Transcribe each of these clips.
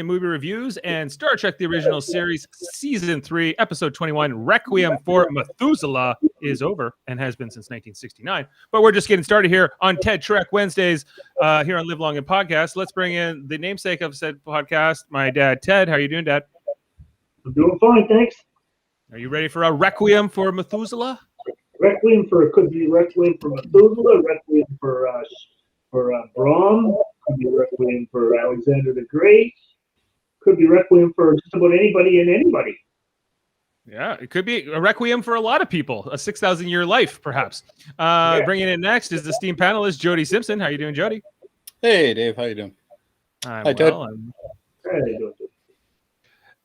movie reviews, and Star Trek The Original Series Season 3, Episode 21, Requiem for Methuselah is over and has been since 1969. But we're just getting started here on Ted Trek Wednesdays here on Live Long and Podcast. Let's bring in the namesake of said podcast, my dad, Ted. How are you doing, Dad? I'm doing fine, thanks. Are you ready for a Requiem for Methuselah? Could be Requiem for Methuselah, Requiem for Brahm, could be Requiem for Alexander the Great, could be Requiem for just about anybody and anybody. Yeah, it could be a Requiem for a lot of people, a 6,000-year life, perhaps. Bringing in next is esteemed panelist Jody Simpson. How you doing, Jody? Hey, Dave. How you doing? I'm Hi, well. How you doing?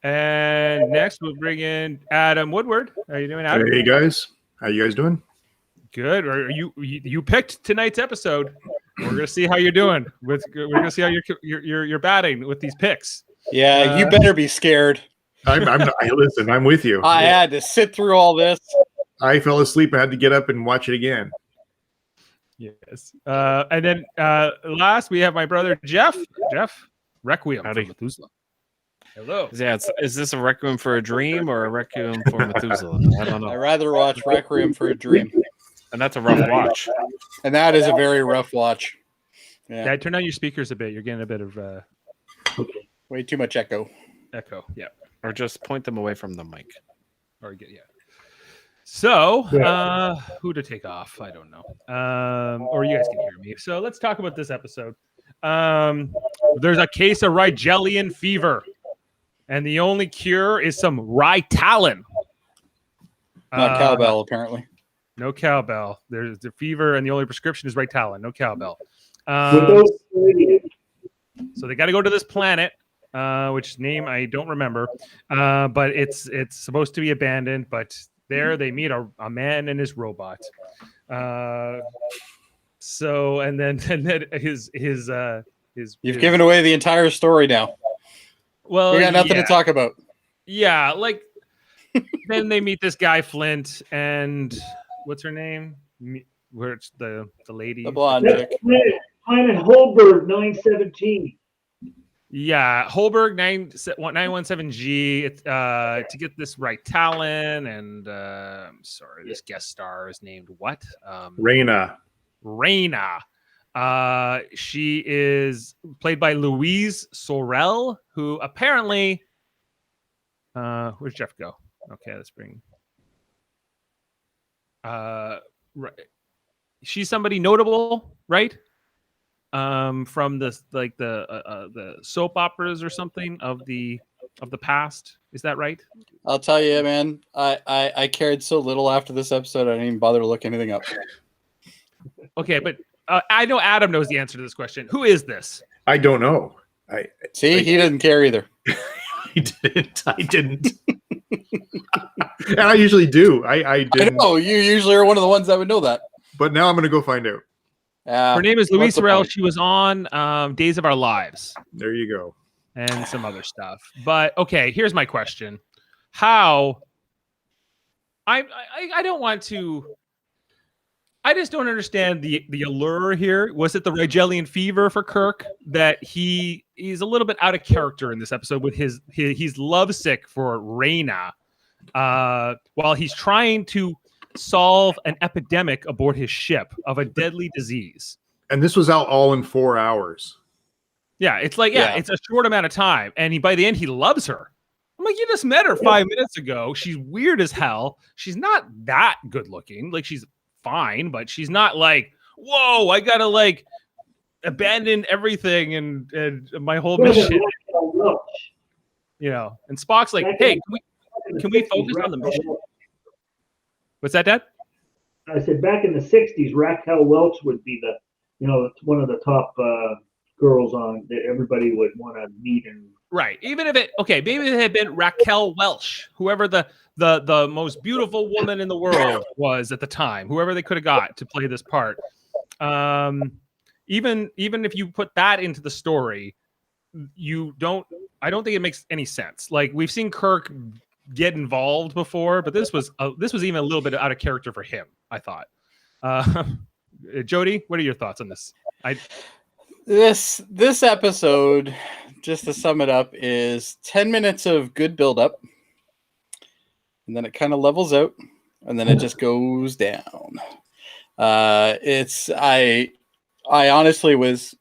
And next we'll bring in Adam Woodward. How are you doing, Adam? Hey guys, how you guys doing? Good. Or you picked tonight's episode. We're gonna see how you're doing. We're gonna see how you're batting with these picks. Yeah, you better be scared. Listen, I'm with you. I had to sit through all this. I fell asleep. I had to get up and watch it again. Yes. And then last we have my brother Jeff. Jeff, Requiem for Methuselah. Hello. Yeah, is this a Requiem for a Dream or a Requiem for Methuselah? I don't know. I'd rather watch Requiem for a Dream. And that's a rough watch. And that is a very rough watch. Yeah. Dad, turn on your speakers a bit. You're getting a bit of Way too much echo. Yeah. Or just point them away from the mic. So, who to take off? I don't know. Or you guys can hear me. So let's talk about this episode. There's a case of Rigelian fever, and the only cure is some Ritalin. Not cowbell, apparently. No cowbell. There's the fever, and the only prescription is Ritalin. No cowbell. So they got to go to this planet, which name I don't remember, but it's supposed to be abandoned. But there they meet a man and his robot. So and then his You've given away the entire story now. Well, we got nothing to talk about. Yeah, like then they meet this guy Flint and what's her name? Where it's the lady, the blonde chick. Planet Holberg 917. Yeah, Holberg 917G. It's to get this Ritalin, and I'm sorry, this guest star is named what? Raina. She is played by Louise Sorel, who apparently where's Jeff go? Okay, let's bring she's somebody notable, right? From the soap operas or something of the past. Is that right? I'll tell you, man. I cared so little after this episode, I didn't even bother to look anything up. Okay, but I know Adam knows the answer to this question. Who is this? I don't know. He didn't care either. I didn't. And I usually do. I didn't. I know you usually are one of the ones that would know that. But now I'm going to go find out. Her name is Louise Sorel. She was on Days of Our Lives. There you go. And some other stuff. But okay, here's my question: how? I don't want to. I just don't understand the allure here. Was it the Rigelian fever for Kirk that he's a little bit out of character in this episode with he's lovesick for Raina, while he's trying to solve an epidemic aboard his ship of a deadly disease. And this was out all in 4 hours. Yeah, it's like it's a short amount of time, and by the end he loves her. I'm like, you just met her 5 minutes ago. She's weird as hell. She's not that good looking. Like she's fine, but she's not like, whoa, I gotta like abandon everything and my whole mission. You know, and Spock's like, hey, can we focus on the mission? What's that, Dad? I said back in the 60s, Raquel Welch would be one of the top girls on that everybody would want to meet. And right, even if maybe it had been Raquel Welch, whoever the most beautiful woman in the world was at the time, whoever they could have got to play this part. Even if you put that into the story, I don't think it makes any sense. Like we've seen Kirk get involved before, but this was even a little bit out of character for him, I thought. Jody, what are your thoughts on this? This episode just to sum it up, is 10 minutes of good build-up, and then it kind of levels out, and then it just goes down. I honestly was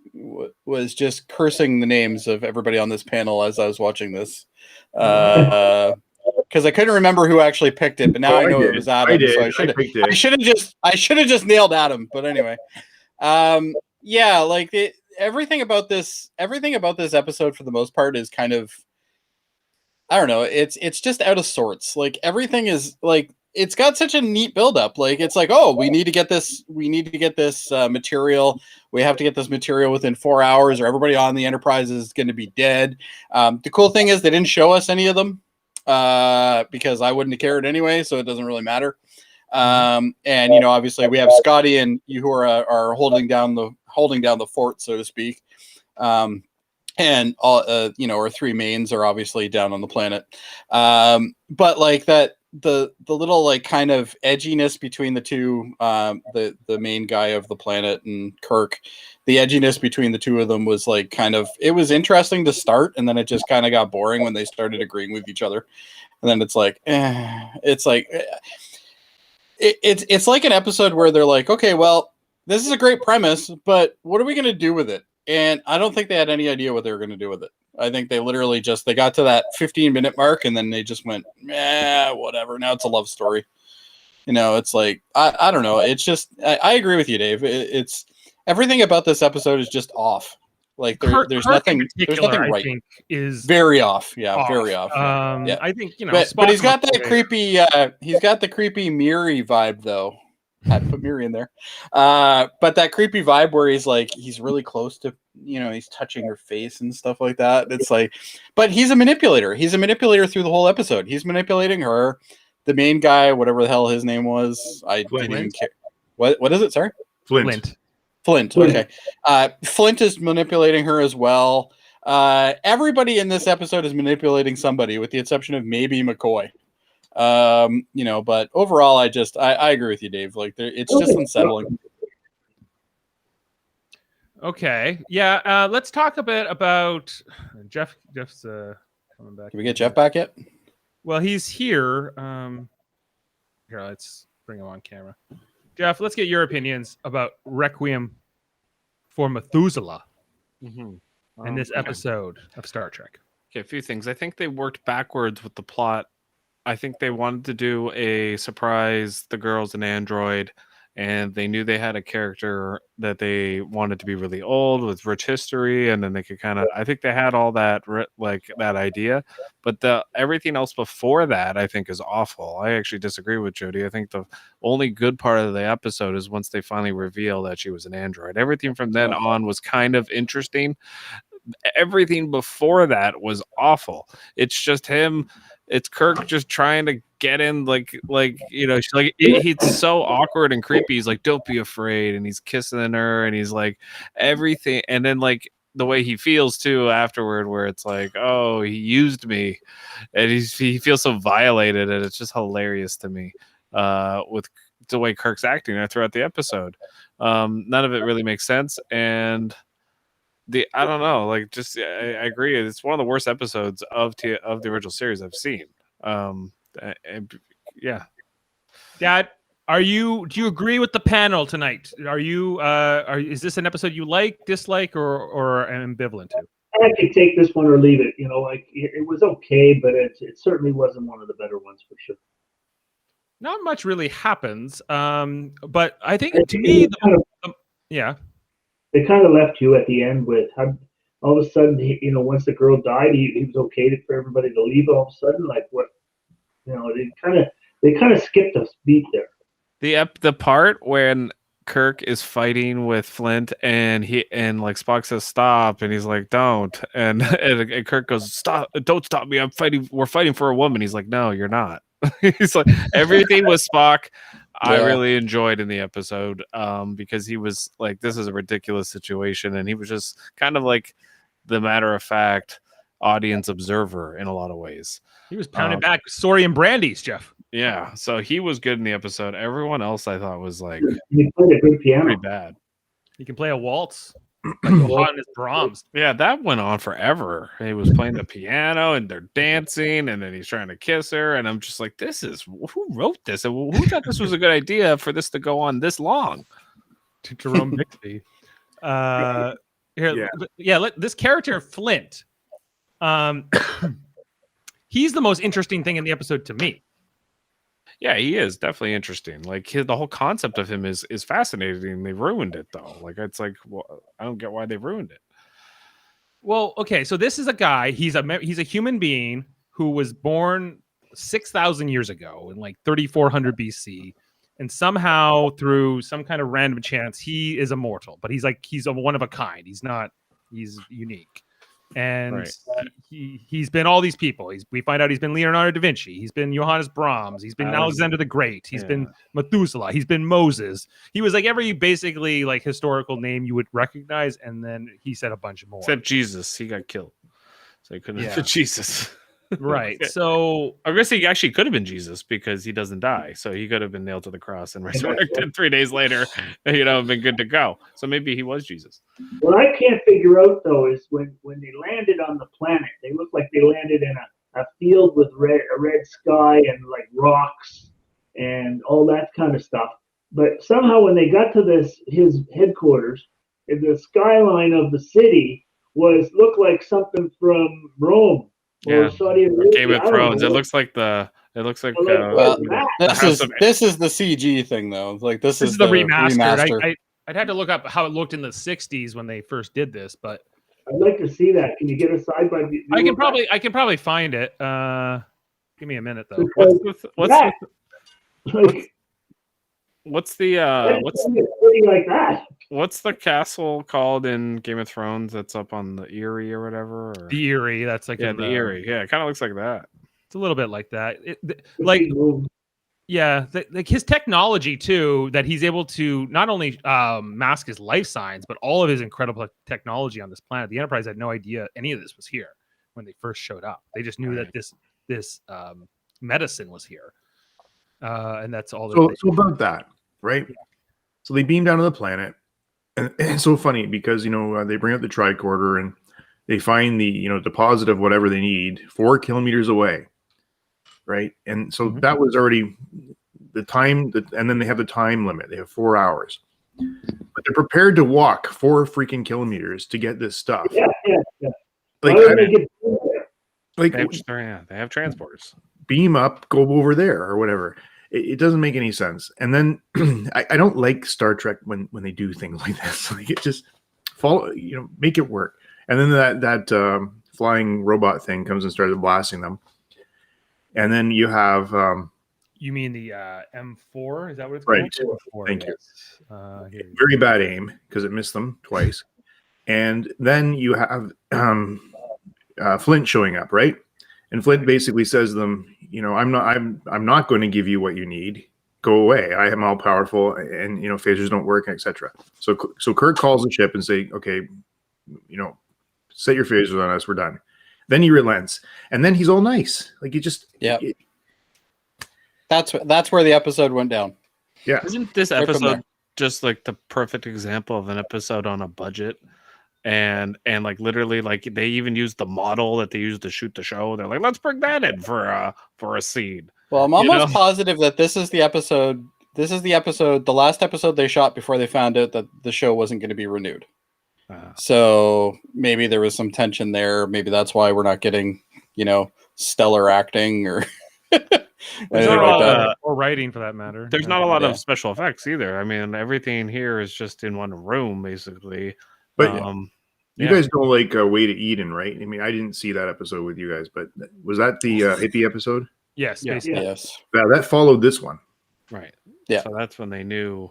just cursing the names of everybody on this panel as I was watching this, because I couldn't remember who actually picked it, but now I know it was Adam. So I should have just nailed Adam. But anyway, yeah, like everything about this episode for the most part is kind of, I don't know, it's just out of sorts. Like everything is like, it's got such a neat buildup. Like it's like, oh, we need to get this material. We have to get this material within 4 hours, or everybody on the Enterprise is going to be dead. The cool thing is they didn't show us any of them because I wouldn't have cared anyway, so it doesn't really matter. And obviously we have Scotty and you who are holding down the fort, so to speak. And all our three mains are obviously down on the planet. But like that. The little like kind of edginess between the two, the main guy of the planet and Kirk, the edginess between the two of them was like it was interesting to start, and then it just kind of got boring when they started agreeing with each other, and then it's like an episode where they're like, okay, well, this is a great premise, but what are we going to do with it? And I don't think they had any idea what they were going to do with it. I think they literally they got to that 15-minute mark and then they just went, whatever. Now it's a love story. It's like, I don't know. It's just, I agree with you, Dave. It's everything about this episode is just off. Like there's nothing right. I think is very off. Yeah, very off. Yeah. I think, but he's got that creepy, he's got the creepy Miri vibe though. Had to put Miri in there. But that creepy vibe where he's really close to, he's touching her face and stuff like that. It's like, but he's a manipulator. He's a manipulator through the whole episode. He's manipulating her. The main guy, whatever the hell his name was, I didn't even care. What is it? Sorry? Flint. Okay. Flint is manipulating her as well. Everybody in this episode is manipulating somebody with the exception of maybe McCoy. But overall, I agree with you, Dave. Like it's just unsettling. Okay. Yeah. Let's talk a bit about Jeff. Jeff's coming back. Can we get Jeff back yet? Well, he's here. Here, let's bring him on camera. Jeff, let's get your opinions about Requiem for Methuselah in this episode of Star Trek. Okay, a few things. I think they worked backwards with the plot. I think they wanted to do a surprise the girl's an android, and they knew they had a character that they wanted to be really old with rich history, and then they could I think they had all that that idea, but everything else before that I think is awful. I actually disagree with Jody. I think the only good part of the episode is once they finally reveal that she was an android. Everything from then on was kind of interesting. Everything before that was awful. It's just him. It's Kirk just trying to get in, he's so awkward and creepy. He's like, "Don't be afraid," and he's kissing her, and he's like, everything. And then the way he feels too afterward, where it's like, "Oh, he used me," and he feels so violated, and it's just hilarious to me. With the way Kirk's acting there throughout the episode, none of it really makes sense, and. I don't know, I agree. It's one of the worst episodes of the original series I've seen. Yeah. Dad, do you agree with the panel tonight? Is this an episode you like, dislike, or ambivalent to? I could take this one or leave it. It was okay, but it certainly wasn't one of the better ones for sure. Not much really happens, but I think to me, yeah. They kind of left you at the end with how all of a sudden, once the girl died, he was okay for everybody to leave. All of a sudden, they kind of skipped a beat there. The part when Kirk is fighting with Flint and Spock says stop, and he's like, don't, and Kirk goes, stop, don't stop me, we're fighting for a woman. He's like, no, you're not. He's like, everything with Spock I really enjoyed in the episode, because he was like, this is a ridiculous situation, and he was just kind of like the matter-of-fact audience observer in a lot of ways. He was pounding back Saurian brandies, Jeff. Yeah, so he was good in the episode. Everyone else I thought was like he played a good piano. pretty bad. He can play a waltz. like Johannes Brahms. Yeah, that went on forever. He was playing the piano and they're dancing, and then he's trying to kiss her, and I'm just like, this is who wrote this? And who thought this was a good idea for this to go on this long? Jerome Bixby. This character Flint. He's the most interesting thing in the episode to me. Yeah, he is definitely interesting. Like the whole concept of him is fascinating. They ruined it though. Like it's like, well, I don't get why they ruined it. Well, okay, so this is a guy. He's a human being who was born 6,000 years ago in like 3,400 BC, and somehow through some kind of random chance, he is immortal. But he's a one of a kind. He's unique. And he's been all these people. We find out he's been Leonardo da Vinci. He's been Johannes Brahms. He's been Alexander the Great. He's been Methuselah. He's been Moses. He was like every basically like historical name you would recognize. And then he said a bunch more. Except Jesus. He got killed. So he couldn't have been Jesus. Right. So I guess he actually could have been Jesus because he doesn't die. So he could have been nailed to the cross and resurrected 3 days later, been good to go. So maybe he was Jesus. What I can't figure out though is when they landed on the planet, they looked like they landed in a field with a red sky and like rocks and all that kind of stuff. But somehow when they got to his headquarters, the skyline of the city looked like something from Rome. Yeah, Game of Thrones. It looks like this is the CG thing though. Like this is the remastered. I'd have to look up how it looked in the 60s when they first did this, but I'd like to see that. Can you get a side by view? I can probably find it. Give me a minute though. What's the castle called in Game of Thrones that's up on the Eyrie or whatever? Or? The Eyrie. That's like the Eyrie. Yeah, it kind of looks like that. It's a little bit like that. Like his technology too, that he's able to not only mask his life signs, but all of his incredible technology on this planet. The Enterprise had no idea any of this was here when they first showed up. They just knew that this medicine was here, and that's all. So about that, right? Yeah. So they beam down to the planet, and it's so funny because they bring up the tricorder and they find the deposit of whatever they need 4 kilometers away. Right. And so that was already the time and then they have the time limit. They have 4 hours, but they're prepared to walk 4 freaking kilometers to get this stuff. Yeah. Like, they have transporters. Beam up, go over there or whatever. It doesn't make any sense. And then I don't like Star Trek when they do things like this. Like it just make it work. And then that flying robot thing comes and started blasting them. And then you have... you mean the M4? Is that what it's right. called? Right. Thank you. Very bad aim because it missed them twice. And then you have Flint showing up, right? And Flint basically says to them, I'm not going to give you what you need. Go away. I am all powerful, and phasers don't work, etc. So Kirk calls the ship and say, okay, set your phasers on us. We're done. Then he relents, and then he's all nice. Like he just That's where the episode went down. Yeah, isn't this episode just like the perfect example of an episode on a budget? And like literally, like they even used the model that they used to shoot the show. They're like, let's bring that in for a scene. Well, I'm almost positive that this is the episode. This is the episode, the last episode they shot before they found out that the show wasn't going to be renewed. So maybe there was some tension there. Maybe that's why we're not getting, stellar acting or or writing for that matter. There's not a lot of special effects either. I mean, everything here is just in one room, basically. But you guys don't like Way to Eden, right? I mean, I didn't see that episode with you guys, but was that the hippie episode? Yes. Yes. Yeah, that followed this one. Right. Yeah. So that's when they knew.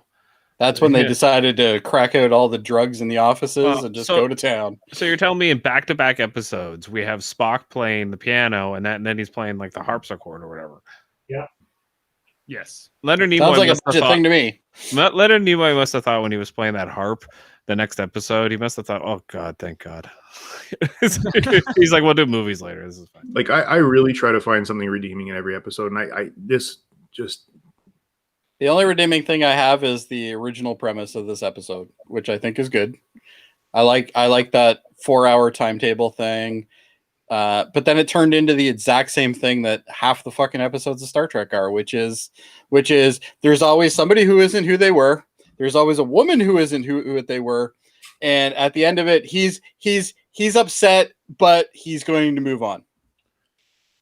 That's when they decided to crack out all the drugs in the offices and just go to town. So you're telling me in back-to-back episodes, we have Spock playing the piano and then he's playing like the harpsichord or whatever. Yeah. Yes. Leonard Nimoy sounds like a budget thing to me. Leonard Nimoy must have thought when he was playing that harp, the next episode, he must have thought, "Oh God, thank God." He's like, "We'll do movies later. This is fine." Like I really try to find something redeeming in every episode, and this just. The only redeeming thing I have is the original premise of this episode, which I think is good. I like that 4-hour timetable thing. But then it turned into the exact same thing that half the fucking episodes of Star Trek are, which is there's always somebody who isn't who they were. There's always a woman who isn't who they were. And at the end of it, he's upset, but he's going to move on.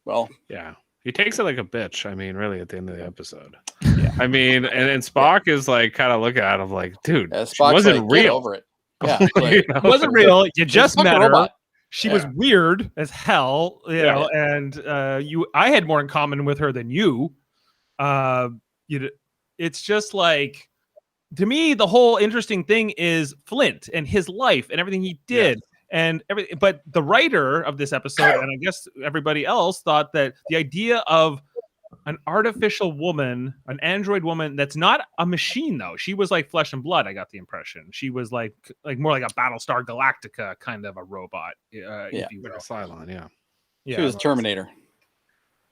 Well, yeah. He takes it like a bitch. I mean, really, at the end of the episode. Yeah. I mean, and Spock is like kind of looking at him like, dude, she wasn't like, real. Get over it. Yeah, like, it wasn't real. You just met her. Robot. She was weird as hell, you know, and I had more in common with her than you. It's just like, to me, the whole interesting thing is Flint and his life and everything he did. And everything, but the writer of this episode, and I guess everybody else, thought that the idea of an artificial woman, an android woman that's not a machine, though. She was like flesh and blood, I got the impression. She was like more like a Battlestar Galactica kind of a robot. If you will. Like a Cylon, yeah. She was Terminator.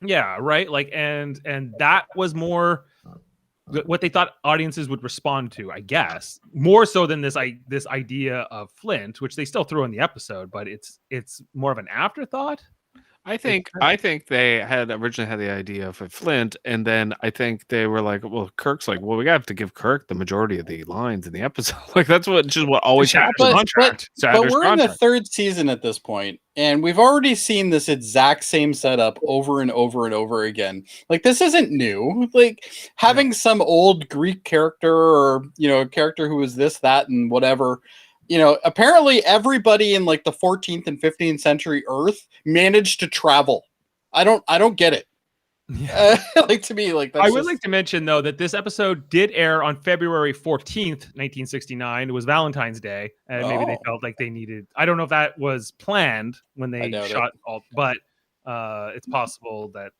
Yeah, right? Like, and that was more what they thought audiences would respond to, I guess, more so than this idea of Flint, which they still threw in the episode, but it's more of an afterthought. I think they had originally had the idea of Flint, and then I think they were like, well, Kirk's like, well, we have to give Kirk the majority of the lines in the episode. Like that's what always happens. But we're in the third season at this point, and we've already seen this exact same setup over and over and over again. Like this isn't new. Like having some old Greek character or a character who was this, that, and whatever. Apparently everybody in like the 14th and 15th century Earth managed to travel. I don't get it. Like to me, like that's I would like to mention though that this episode did air on February 14th, 1969. It was Valentine's Day, and maybe they felt like they needed. I don't know if that was planned when they shot all, but it's possible that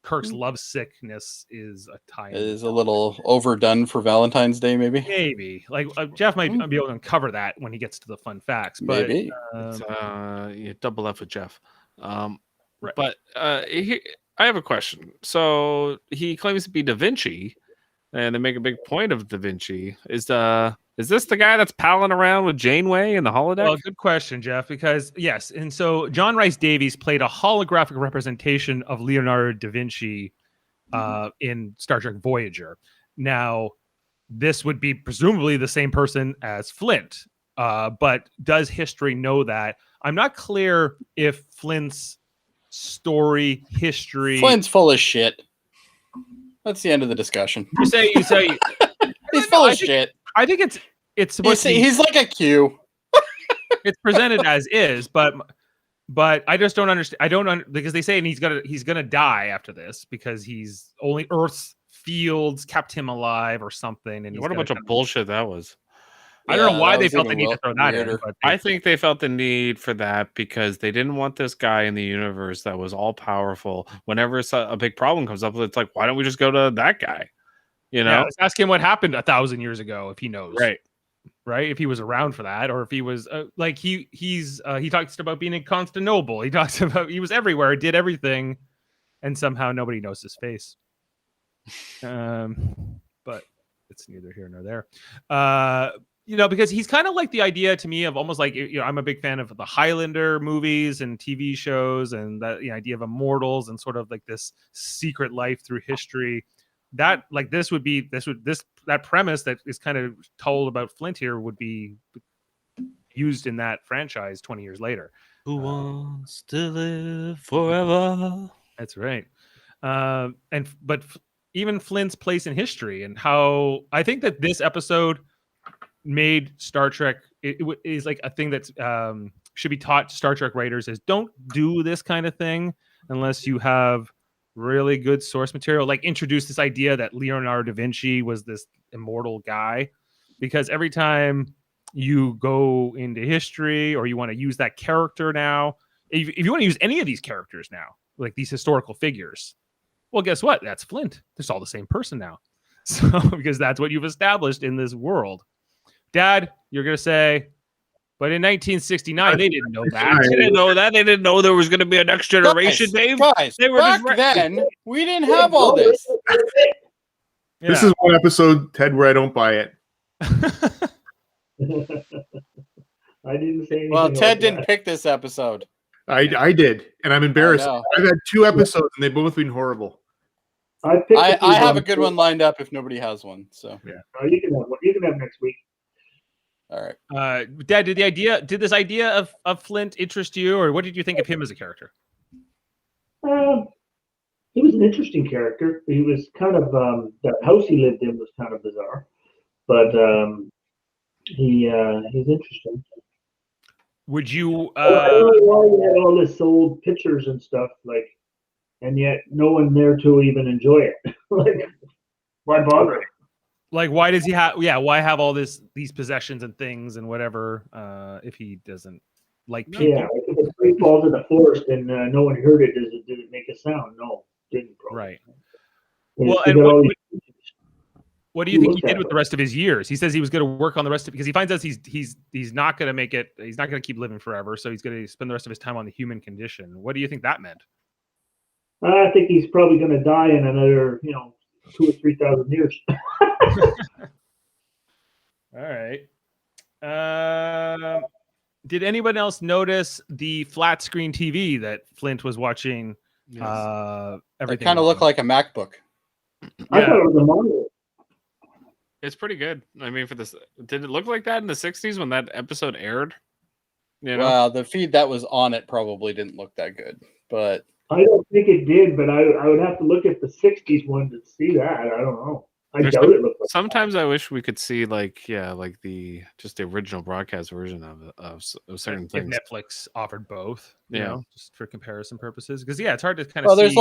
Kirk's lovesickness is a tie. It is a little overdone for Valentine's Day, maybe. Maybe like Jeff might be able to uncover that when he gets to the fun facts. But maybe double F with Jeff. Right. But I have a question. So he claims to be Da Vinci, and they make a big point of Da Vinci. Is this the guy that's palling around with Janeway in the holodeck? Well, good question, Jeff, because yes. And so John Rhys Davies played a holographic representation of Leonardo da Vinci in Star Trek Voyager. Now, this would be presumably the same person as Flint, but does history know that? I'm not clear if Flint's story, history... Flint's full of shit. That's the end of the discussion. You say... He's full of shit. I think it's supposed to be, he's like a Q. It's presented as is, but I just don't understand. Because they say he's gonna die after this because he's only Earth's fields kept him alive or something. And what a bunch of bullshit that was. I don't know why they felt the need to throw that in. But I think they felt the need for that because they didn't want this guy in the universe that was all powerful. Whenever a big problem comes up, it's like, why don't we just go to that guy? Let's ask him what happened 1,000 years ago if he knows. Right. If he was around for that, or if he was he talks about being in Constantinople. He talks about he was everywhere, did everything, and somehow nobody knows his face. But it's neither here nor there. Because he's kind of like the idea to me of almost like, I'm a big fan of the Highlander movies and TV shows, and that idea of immortals and sort of like this secret life through history. That like that premise that is kind of told about Flint here would be used in that franchise 20 years later. Who wants to live forever? That's right. But even Flint's place in history and how I think that this episode made Star Trek it is like a thing that should be taught to Star Trek writers is don't do this kind of thing unless you have really good source material. Like introduce this idea that Leonardo da Vinci was this immortal guy, because every time you go into history or you want to use that character now, if you want to use any of these characters now, like these historical figures, well, guess what? That's Flint. It's all the same person now. So because that's what you've established in this world. Dad, you're gonna say, but in 1969, they didn't know that. They didn't know that. They didn't know there was going to be a next generation, Dave. Guys, they were back then, we didn't have all this. Yeah. This is one episode, Ted, where I don't buy it. I didn't say anything. Well, Ted like didn't that. pick this episode. I did, and I'm embarrassed. know. I've had 2 episodes, and they've both been horrible. I picked. I have a good one lined up if nobody has one. So You can have one. You can have next week. all right. Dad, did this idea of Flint interest you, or what did you think of him as a character? He was an interesting character. He was kind of that house he lived in was kind of bizarre, but he's interesting. Would you? I don't know why he had all this old pictures and stuff, like, and yet no one there to even enjoy it. Like, why bother? Like, why does he have? Yeah, why have all these possessions and things and whatever? If he doesn't like people, Yeah, like if a tree falls in the forest and no one heard it, did it make a sound? No, it didn't. Probably. right? And Well, he and got all these- what do you think he did with the rest of his years? He says he was going to work on the rest of because he finds out he's not going to make it. He's not going to keep living forever, so he's going to spend the rest of his time on the human condition. What do you think that meant? I think he's probably going to die in another, 2,000 or 3,000 years. All right. Did anyone else notice the flat screen TV that Flint was watching? Yes. Everything It kind of looked like a MacBook. I thought it was a monitor. It's pretty good. I mean, for this, did it look like that in the 60s when that episode aired? You know? Well, the feed that was on it probably didn't look that good, but I don't think it did, but I would have to look at the 60s one to see that. I don't know. I There's doubt it looked like sometimes I wish we could see like the original broadcast version of certain if things. Netflix offered both, you Yeah. know, just for comparison purposes. Because it's hard to kind of well, see. there's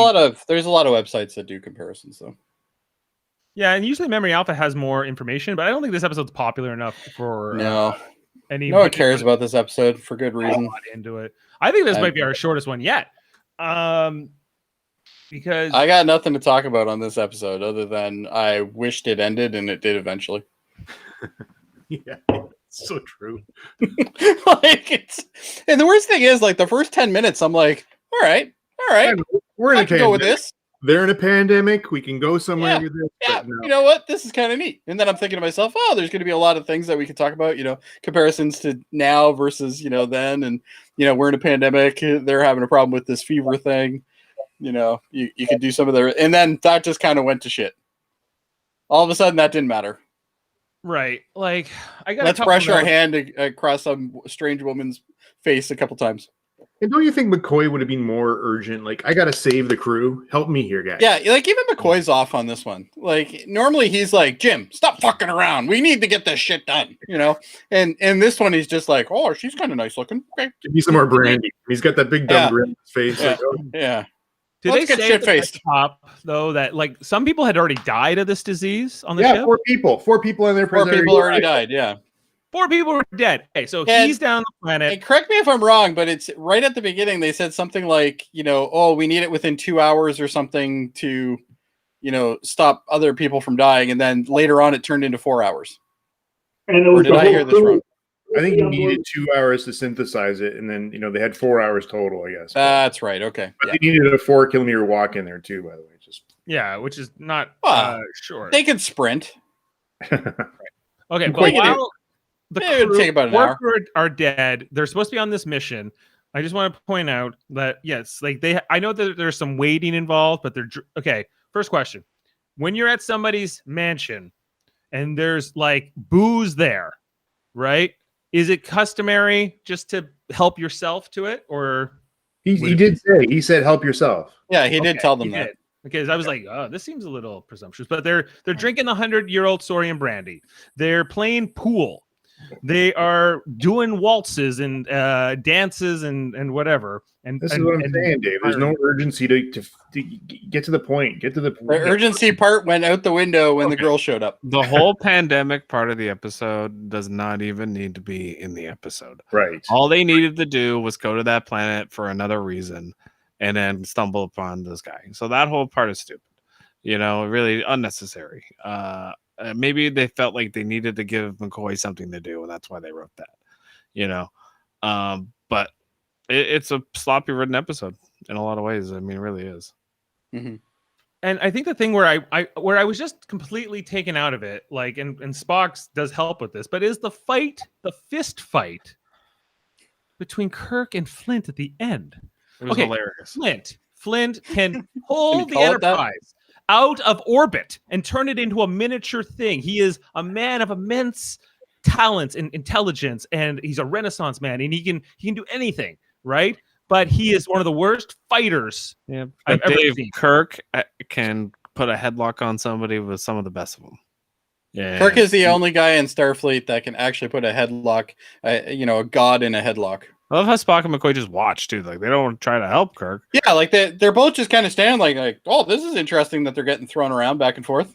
a lot of websites that do comparisons though. Yeah, and usually Memory Alpha has more information, but I don't think this episode's popular enough for No, any. no one cares about this episode for good reason. Into it. I think this might be our shortest one yet. Because I got nothing to talk about on this episode other than I wished it ended, and it did eventually. Yeah, it's so true. And the worst thing is, like the first 10 minutes, I'm like, all right, We're in I a can go with pandemic. this. They're in a pandemic. We can go somewhere with this. Yeah, but no. you know what? This is kind of neat. And then I'm thinking to myself, oh, there's going to be a lot of things that we could talk about, comparisons to now versus, then. And, we're in a pandemic. They're having a problem with this fever thing. You could do some of their, and then that just kind of went to shit. All of a sudden, that didn't matter. right, like I got. Let's brush our hand across some strange woman's face a couple times. And don't you think McCoy would have been more urgent? Like, I got to save the crew. Help me here, guys. Yeah, like even McCoy's off on this one. Like normally he's like, Jim, stop fucking around. We need to get this shit done, And this one he's just like, oh, she's kind of nice looking. Okay, Give me some more brandy. He's got that big dumb grin on his face. Yeah. Like, oh, Yeah. Did Let's they get say shit-faced. at the top though that like some people had already died of this disease on the yeah, ship? 4 people. 4 people in there. 4 people already died. Yeah. 4 people were dead. Okay, so And- he's down the planet. And correct me if I'm wrong, but it's right at the beginning. They said something like, oh, we need it within 2 hours or something to, stop other people from dying. And then later on, it turned into 4 hours. And it was Or did the I whole hear this crew. wrong? I think you needed 2 hours to synthesize it, and then they had 4 hours total, I guess. That's right. Okay. But Yeah. they needed a 4-kilometer walk in there too, by the way. Just Yeah, which is not Well, short. They could sprint. Okay, but Quick, while the it would take about an hour. crew are dead, they're supposed to be on this mission. I just want to point out that yes, like I know that there's some waiting involved, but they're okay. First question: when you're at somebody's mansion and there's like booze there, right? Is it customary just to help yourself to it, or he did say help yourself. Yeah, he did Okay, tell them he that. did. Because I was like, oh, this seems a little presumptuous. But they're drinking the 100-year-old Sorian brandy. They're playing pool. They are doing waltzes and dances and whatever. And This is what I'm saying, Dave. There's no urgency to get to the point. Get to the The urgency part went out the window when the girl showed up. The whole pandemic part of the episode does not even need to be in the episode. right. All they needed to do was go to that planet for another reason and then stumble upon this guy. So that whole part is stupid, really unnecessary. Maybe they felt like they needed to give McCoy something to do, and that's why they wrote that, but it's a sloppy written episode in a lot of ways. I mean, it really is. Mm-hmm. And I think the thing where I was just completely taken out of it, like, and Spock does help with this, but is the fist fight between Kirk and Flint at the end. It was hilarious. Flint can pull the call it that? Enterprise out of orbit and turn it into a miniature thing. He is a man of immense talent and intelligence, and he's a Renaissance man, and he can do anything, right? But he is one of the worst fighters. Yeah, I've but ever Dave seen. Kirk can put a headlock on somebody with some of the best of them. Yeah, Kirk is the only guy in Starfleet that can actually put a headlock, a god in a headlock. I love how Spock and McCoy just watch too. Like they don't try to help Kirk. Yeah, like they're both just kind of standing like, oh, this is interesting that they're getting thrown around back and forth.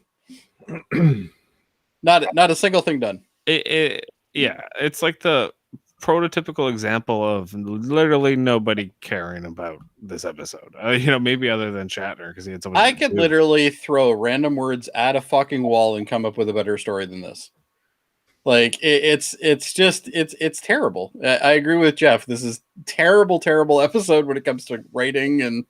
Not a single thing done. Yeah, it's like the prototypical example of literally nobody caring about this episode. Maybe other than Shatner because he had so much. I could literally throw random words at a fucking wall and come up with a better story than this. Like it's terrible. I agree with Jeff. This is terrible episode when it comes to writing and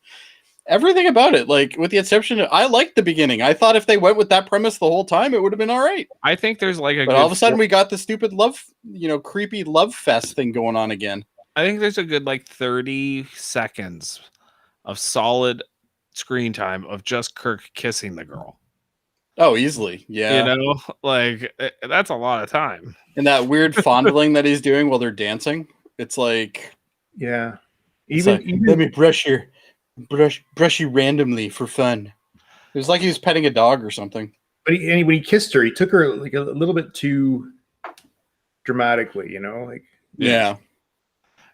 everything about it. Like with the exception of, I liked the beginning. I thought if they went with that premise the whole time, it would have been all right. I think there's like but all of a sudden we got the stupid love, creepy love fest thing going on again. I think there's a good 30 seconds of solid screen time of just Kirk kissing the girl. Oh, easily. Yeah. That's a lot of time. And that weird fondling that he's doing while they're dancing. It's like, yeah. Even let me brush you randomly for fun. It was like he was petting a dog or something. But when he kissed her, he took her like a little bit too dramatically, Yeah.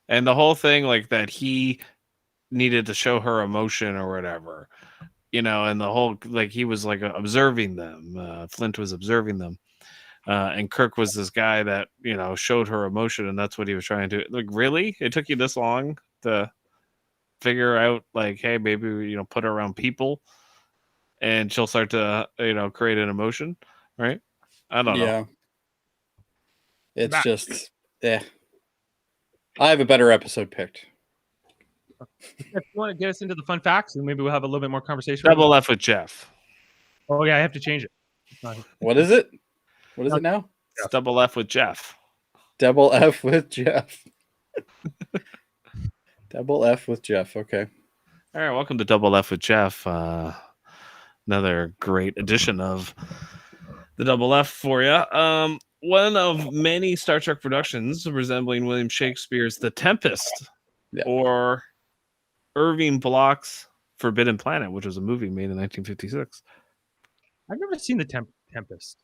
And the whole thing that he needed to show her emotion or whatever. And the whole he was observing them. Flint was observing them, and Kirk was this guy that showed her emotion, and that's what he was trying to do. Really, it took you this long to figure out hey, maybe put her around people, and she'll start to create an emotion, right? I don't know. It's just I have a better episode picked. If you want to get us into the fun facts, and maybe we'll have a little bit more conversation. Double F with Jeff. Oh yeah, I have to change it. What is it? What is it now? It's Double F with Jeff. Double F with Jeff. Double F with Jeff. Okay. All right. Welcome to Double F with Jeff. Another great edition of the Double F for you. One of many Star Trek productions resembling William Shakespeare's The Tempest, or Irving Bloch's Forbidden Planet, which was a movie made in 1956. I've never seen The Tempest.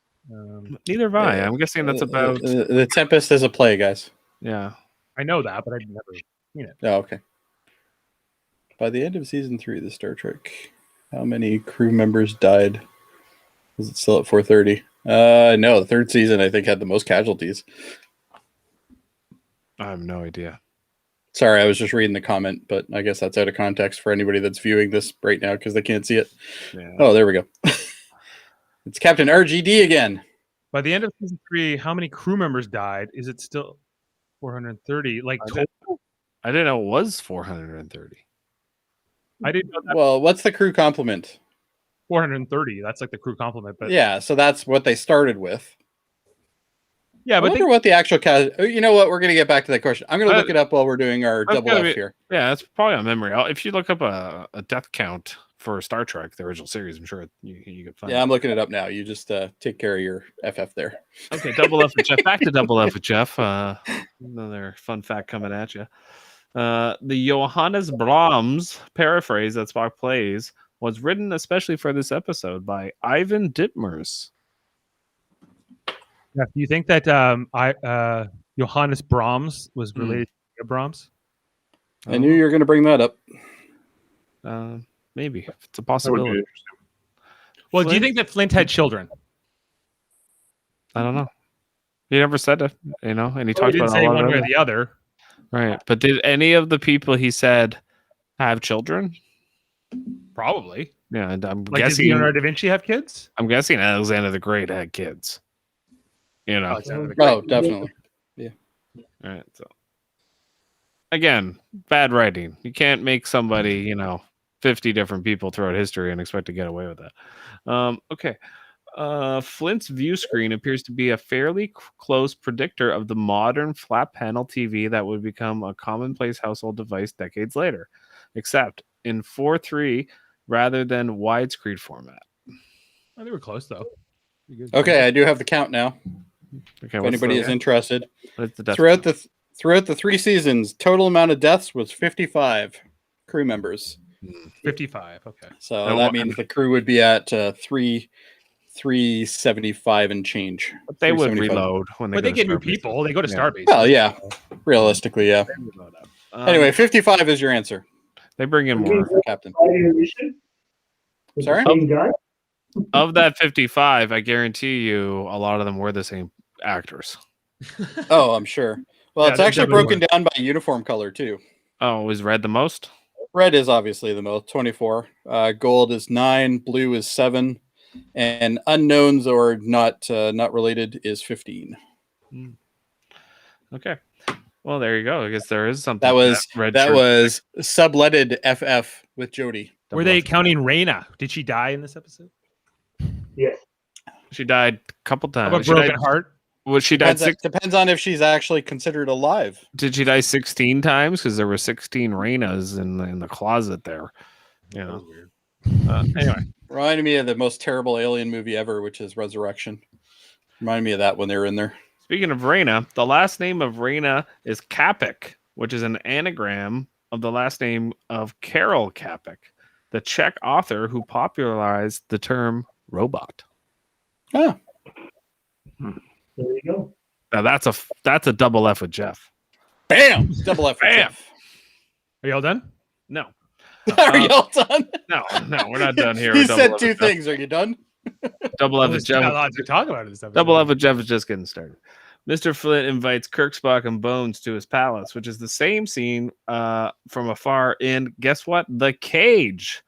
Neither have I. I'm guessing that's about... The Tempest is a play, guys. Yeah. I know that, but I've never seen it. Oh, okay. By the end of season 3 of the Star Trek, how many crew members died? Was it still at 430? No, the third season, I think, had the most casualties. I have no idea. Sorry, I was just reading the comment, but I guess that's out of context for anybody that's viewing this right now because they can't see it. Yeah. Oh, there we go. It's Captain RGD again. By the end of season 3, how many crew members died? Is it still 430? I didn't know it was 430. I didn't know that. Well, what's the crew complement? 430. That's the crew complement. But yeah, so that's what they started with. Yeah, but I wonder what the actual you know what? We're going to get back to that question. I'm going to look it up while we're doing our double F here. Yeah, that's probably on memory. If you look up a death count for Star Trek, the original series, I'm sure you could find. Yeah, I'm looking it up now. You just take care of your FF there. Okay, double F with Jeff. Back to double F with Jeff. Another fun fact coming at you. The Johannes Brahms paraphrase that Spock plays was written especially for this episode by Ivan Ditmers. Yeah, do you think that Johannes Brahms was related to Brahms? I knew you were going to bring that up. Maybe it's a possibility. Well, do you think that Flint had children? I don't know. He never said it, and he talked didn't about say one way or the other. Right, but did any of the people he said have children? Probably. Yeah, and I'm Did guessing Leonardo da Vinci have kids? I'm guessing Alexander the Great had kids. Oh, definitely. Yeah. All right. So again, bad writing. You can't make somebody, 50 different people throughout history and expect to get away with that. Okay. Flint's view screen appears to be a fairly close predictor of the modern flat panel TV that would become a commonplace household device decades later, except in 4:3 rather than widescreen format. Oh, they were close though. Okay, I do have the count now. Okay, If anybody is interested, what's the death throughout the 3 seasons, total amount of deaths was 55 crew members. 55. Okay. So And that means the crew would be at 375 and change. But they would 375. reload when they But go they to get new Starbase. people. They go to Yeah. Starbase. Well, yeah, realistically, yeah. They reload up. Anyway, 55 is your answer, they bring in more. Captain. With Sorry? the same guy? Of that 55, I guarantee you a lot of them were the same actors. Oh, I'm sure. Well, Yeah, it's they actually definitely broken down by uniform color too. Oh, was red the most? Red is obviously the most, 24. Gold is 9, blue is 7, and unknowns or not related is 15. Okay. Well, there you go. I guess there is something. That was red that shirt. was subletted FF with Jody. Were they counting Raina? Did she die in this episode? Yes. She died a couple How times. about She broken died, heart? was she died Depends on if she's actually considered alive. Did she die 16 times? Because there were 16 Rainas in the closet there. You know. weird. Anyway, Reminded me of the most terrible alien movie ever, which is Resurrection. Reminded me of that when they were in there. speaking of Raina, the last name of Raina is Kapik, which is an anagram of the last name of Karel Kapik, the Czech author who popularized the term robot. Oh, There you go. Now that's a double F with Jeff. bam! Double F. for Bam! Jeff. Are y'all done? No, Are you all done? no, we're not done here. He with double said F two with Jeff. things. Are you done? Double F with There's not a Jeff. lot to talk about in this episode. Double F with Jeff is just getting started. Mr. Flint invites Kirk, Spock, and Bones to his palace, which is the same scene from afar in, guess what? The Cage.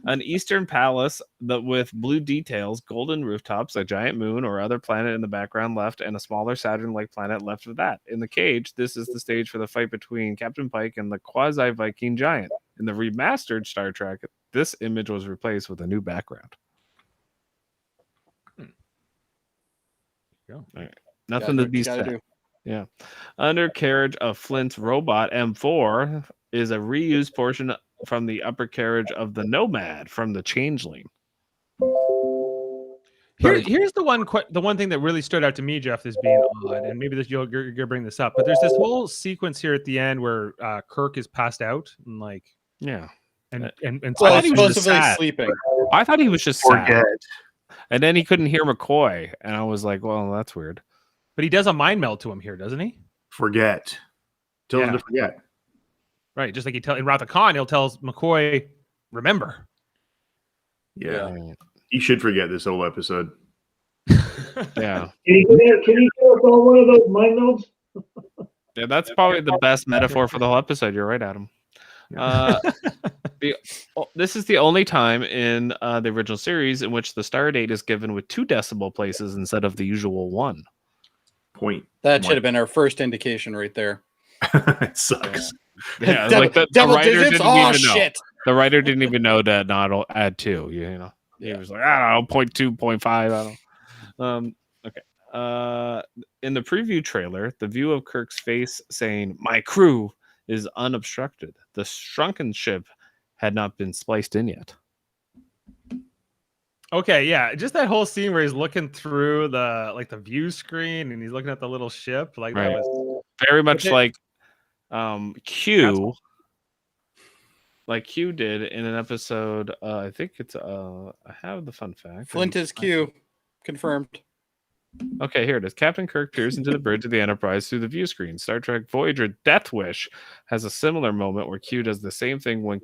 An eastern palace with blue details, golden rooftops, a giant moon or other planet in the background left, and a smaller Saturn-like planet left of that. In the Cage, this is the stage for the fight between Captain Pike and the quasi-Viking giant. In the remastered Star Trek, this image was replaced with a new background. Go. All right. Nothing to be said. Do. Yeah. Undercarriage of Flint's robot M4 is a reused portion from the upper carriage of the Nomad from the Changeling. Here's the one thing that really stood out to me, Jeff, as being odd, and maybe you're gonna bring this up, but there's this whole sequence here at the end where Kirk is passed out and like Yeah. and Well, thought he's he was just supposedly sad. sleeping. I thought he was just sad. Forget. And then he couldn't hear McCoy. And I was like, well, that's weird. but he does a mind meld to him here, doesn't he? Forget. Tell him Yeah. to forget. Right, just like in Wrath of Khan, he'll tell McCoy, remember. Yeah. He should forget this whole episode. Yeah. Can you tell us all one of those mind nodes? Yeah, that's probably the best metaphor for the whole episode. You're right, Adam. This is the only time in the original series in which the star date is given with 2 decimal places instead of the usual 1. Point. That should have been our first indication right there. It sucks. Yeah, Double- like the double writer digits? didn't Oh, even know. shit. The writer didn't even know to not add 2. You know, he was like, I don't know, 0.2, 0.5. I don't. Okay. In the preview trailer, the view of Kirk's face saying "My crew" is unobstructed. The shrunken ship had not been spliced in yet. Okay, yeah, just that whole scene where he's looking through the view screen and he's looking at the little ship, like Right. that was Very much Okay. like Q. Like Q did in an episode. I think it's. I have the fun fact. Flint is Q. Confirmed. Okay, here it is. Captain Kirk peers into the bridge of the Enterprise through the view screen. Star Trek Voyager Death Wish has a similar moment where Q does the same thing when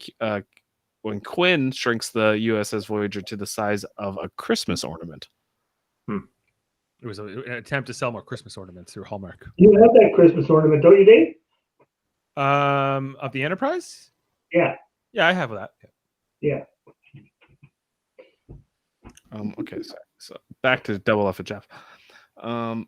Quinn shrinks the USS Voyager to the size of a Christmas ornament. it was an attempt to sell more Christmas ornaments through Hallmark. You have that Christmas ornament, don't you, Dave? Of the Enterprise? Yeah. Yeah, I have that. Yeah. Okay, so back to Double F with Jeff. Okay,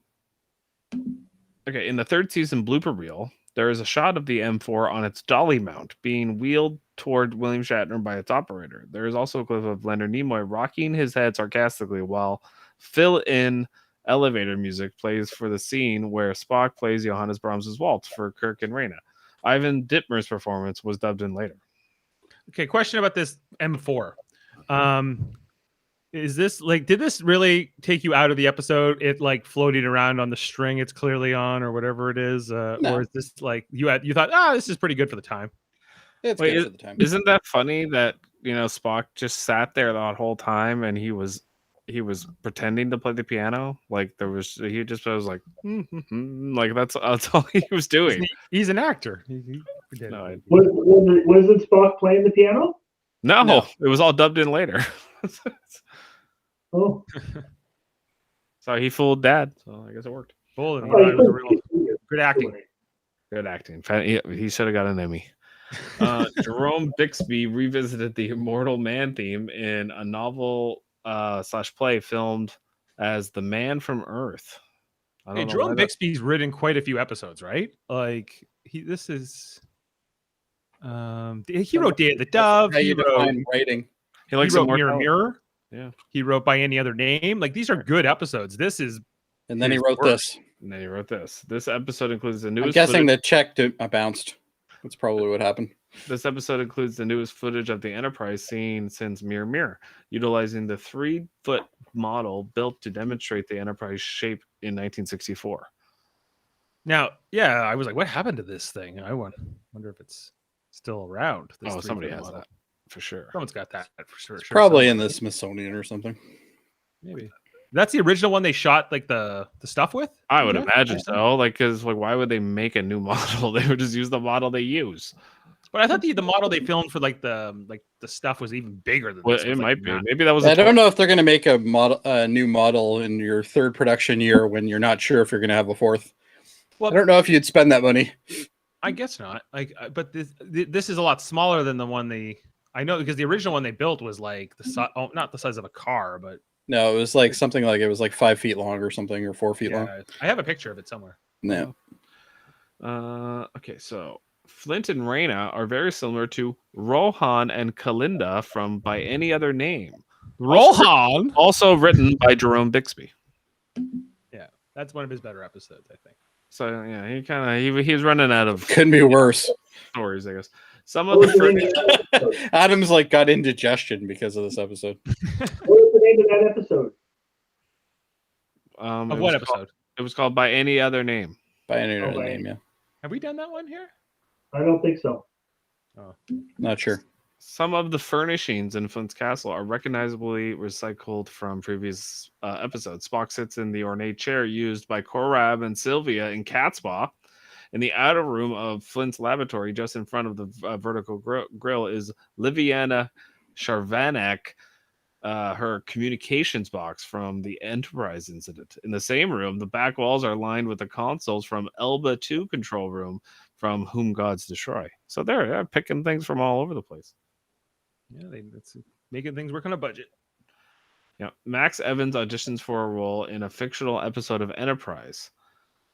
in the 3rd season blooper reel, there is a shot of the M4 on its dolly mount being wheeled toward William Shatner by its operator. There is also a clip of Leonard Nimoy rocking his head sarcastically while fill-in elevator music plays for the scene where Spock plays Johannes Brahms' waltz for Kirk and Reyna. Ivan Dittmer's performance was dubbed in later. Okay, question about this M4. Is this like, did this really take you out of the episode? It like floating around on the string it's clearly on, or whatever it is, No. or is this like you thought, this is pretty good for the time? It's good for the time. Isn't that funny that Spock just sat there that whole time and he was pretending to play the piano? Like he was like, like that's all he was doing. He's an actor. Wasn't Spock playing the piano? No, it was all dubbed in later. Oh, So he fooled Dad. So I guess it worked. Good acting. Good acting. He should have got an Emmy. Jerome Bixby revisited the Immortal Man theme in a novel / play filmed as The Man from Earth. Hey, Jerome Bixby's written quite a few episodes, right? Like he wrote Day of the Dove. How you define writing? He likes wrote Mirror. Yeah. He wrote By Any Other Name. Like these are good episodes. This is. And then he wrote this. And then he wrote this. This episode includes the I'm newest. guessing the check bounced. That's probably what happened. This episode includes the newest footage of the Enterprise seen since Mirror, utilizing the 3-foot model built to demonstrate the Enterprise shape in 1964. Now, yeah, I was like, what happened to this thing? I wonder if it's still around. Somebody has that for sure. Someone's got that for sure. Probably in the Smithsonian or something. Maybe. That's the original one they shot like the stuff with? I would imagine so. Because why would they make a new model? They would just use the model they use. But I thought the model they filmed for the stuff was even bigger than this. It might be. Maybe that was. I don't know if they're going to make a new model in your third production year when you're not sure if you're going to have a fourth. Well, I don't know if you'd spend that money. I guess not. But this is a lot smaller than the one I know, because the original one they built was like not the size of a car, but no, it was like something like it was like 5 feet long or something, or 4 feet long. I have a picture of it somewhere. No. Okay, so Flint and Reyna are very similar to Rohan and Kalinda from By Any Other Name. Rohan, also written by Jerome Bixby. Yeah, that's one of his better episodes, I think. So yeah, he was running out of couldn't be worse stories, I guess. Some of the Adam's like got indigestion because of this episode. What was the name of that episode? Of what episode? It was called By Any Other Name. By Any Other Name, yeah. Have we done that one here? I don't think so. Oh, not sure. Some of the furnishings in Flint's castle are recognizably recycled from previous episodes. Spock sits in the ornate chair used by Korab and Sylvia in Catspaw. In the outer room of Flint's laboratory, just in front of the vertical grill, is Liviana Charvanek, her communications box from the Enterprise incident. In the same room, the back walls are lined with the consoles from Elba 2 control room from Whom Gods Destroy. So they're picking things from all over the place. Yeah, that's making things work on a budget. Yeah, Max Evans auditions for a role in a fictional episode of Enterprise,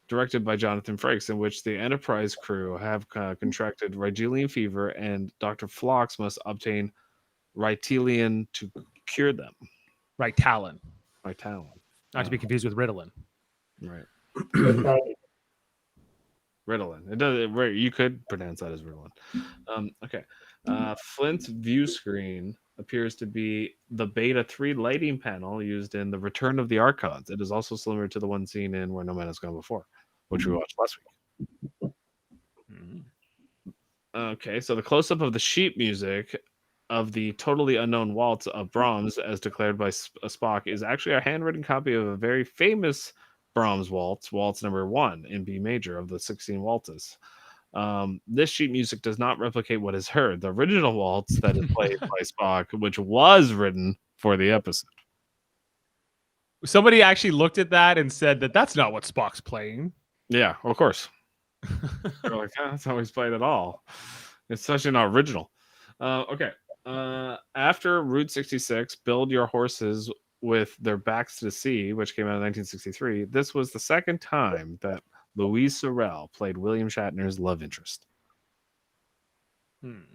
directed by Jonathan Frakes, in which the Enterprise crew have contracted Rigelian fever, and Dr. Phlox must obtain Rytalian to cure them. Ritalin. Not to be confused with Ritalin. Right. Ritalin. It does. You could pronounce that as Ritalin. Okay. Flint's view screen appears to be the Beta 3 lighting panel used in The Return of the Archons. It is also similar to the one seen in Where No Man Has Gone Before, which we watched last week. Okay, so the close-up of the sheet music of the totally unknown waltz of Brahms, as declared by Spock, is actually a handwritten copy of a very famous Brahms waltz number 1 in B major of the 16 waltzes. This sheet music does not replicate what is heard. The original waltz that is played by Spock, which was written for the episode. Somebody actually looked at that and said that's not what Spock's playing. Yeah, of course. They're like, that's how he's played at all. It's such an original. Okay. After Route 66, Build Your Horses with Their Backs to the Sea, which came out in 1963, this was the second time that Louise Sorel played William Shatner's love interest. Interesting.